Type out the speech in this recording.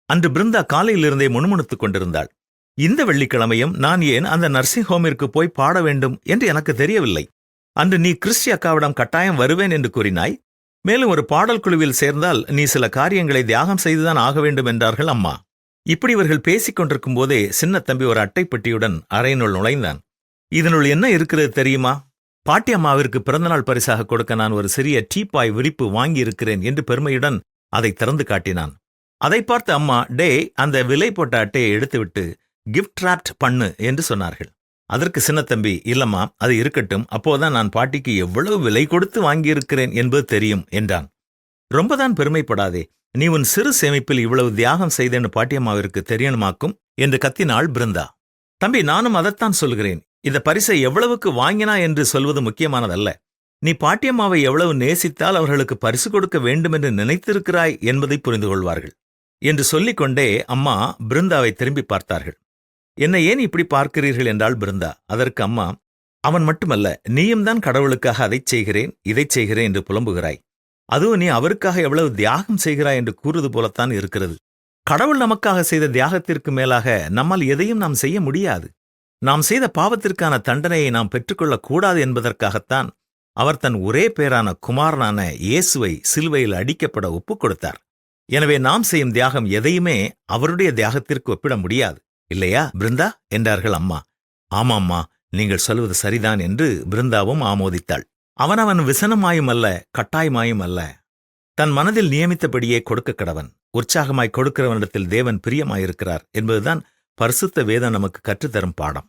அன்று பிருந்தா காலையிலிருந்தே முணுமுணுத்துக் கொண்டிருந்தாள். இந்த வெள்ளிக்கிழமையும் நான் ஏன் அந்த நர்சிங் ஹோமிற்கு போய் பாட வேண்டும் என்று எனக்கு தெரியவில்லை. அன்று நீ கிறிஸ்டி அக்காவிடம் கட்டாயம் வருவேன் என்று கூறினாய். மேலும் ஒரு பாடல் குழுவில் சேர்ந்தால் நீ சில காரியங்களை தியாகம் செய்துதான் ஆக வேண்டும் என்றார்கள் அம்மா. இப்படி இவர்கள் பேசிக் கொண்டிருக்கும் போதே சின்ன தம்பி ஒரு அட்டைப்பெட்டியுடன் அறையினுள் நுழைந்தான். இதனுள் என்ன இருக்கிறது தெரியுமா? பாட்டி அம்மாவிற்கு பிறந்தநாள் பரிசாக கொடுக்க நான் ஒரு சிறிய டீப்பாய் விரிப்பு வாங்கியிருக்கிறேன் என்று பெருமையுடன் அதை திறந்து காட்டினான். அதை பார்த்த அம்மா, டே, அந்த விலை போட்ட அட்டையை எடுத்துவிட்டு கிஃப்ட் ராப்ட் பண்ணு என்று சொன்னார்கள். அதற்கு சின்னத்தம்பி, இல்லம்மா, அது இருக்கட்டும், அப்போதான் நான் பாட்டிக்கு எவ்வளவு விலை கொடுத்து வாங்கியிருக்கிறேன் என்பது தெரியும் என்றான். ரொம்பதான் பெருமைப்படாதே, நீ உன் சிறு சேமிப்பில் இவ்வளவு தியாகம் செய்தேன்னு பாட்டியம்மாவிற்கு தெரியணுமாக்கும் என்று கத்தினாள் பிருந்தா. தம்பி, நானும் அதைத்தான் சொல்கிறேன். இந்த பரிசை எவ்வளவுக்கு வாங்கினா என்று சொல்வது முக்கியமானதல்ல. நீ பாட்டியம்மாவை எவ்வளவு நேசித்தால் அவர்களுக்கு பரிசு கொடுக்க வேண்டுமென்று நினைத்திருக்கிறாய் என்பதை புரிந்து கொள்வார்கள் என்று சொல்லிக்கொண்டே அம்மா பிருந்தாவை திரும்பி பார்த்தார்கள். என்னை ஏன் இப்படி பார்க்கிறீர்கள் என்றாள் பிருந்தா. அதற்கு அம்மா, அவன் மட்டுமல்ல, நீயும் தான் கடவுளுக்காக அதைச் செய்கிறேன் இதைச் செய்கிறேன் என்று புலம்புகிறாய். அதுவும் நீ அவருக்காக எவ்வளவு தியாகம் செய்கிறாய் என்று கூறுவது போலத்தான் இருக்கிறது. கடவுள் நமக்காக செய்த தியாகத்திற்கு மேலாக நம்மால் எதையும் நாம் செய்ய முடியாது. நாம் செய்த பாவத்திற்கான தண்டனையை நாம் பெற்றுக்கொள்ளக் கூடாது என்பதற்காகத்தான் அவர் தன் ஒரே பேரான குமாரனான இயேசுவை சிலுவையில் அடிக்கப்பட ஒப்புக் கொடுத்தார். எனவே நாம் செய்யும் தியாகம் எதையுமே அவருடைய தியாகத்திற்கு ஒப்பிட முடியாது, இல்லையா பிருந்தா என்றார்கள் அம்மா. ஆமாம்மா, நீங்கள் சொல்வது சரிதான் என்று பிருந்தாவும் ஆமோதித்தாள். அவனவன் விசனமாயும் அல்ல, கட்டாயமாயும் அல்ல, தன் மனதில் நியமித்தபடியே கொடுக்க கடவன். உற்சாகமாய் கொடுக்கிறவனிடத்தில் தேவன் பிரியமாயிருக்கிறார் என்பதுதான் பரிசுத்த வேதம் நமக்கு கற்றுத்தரும் பாடம்.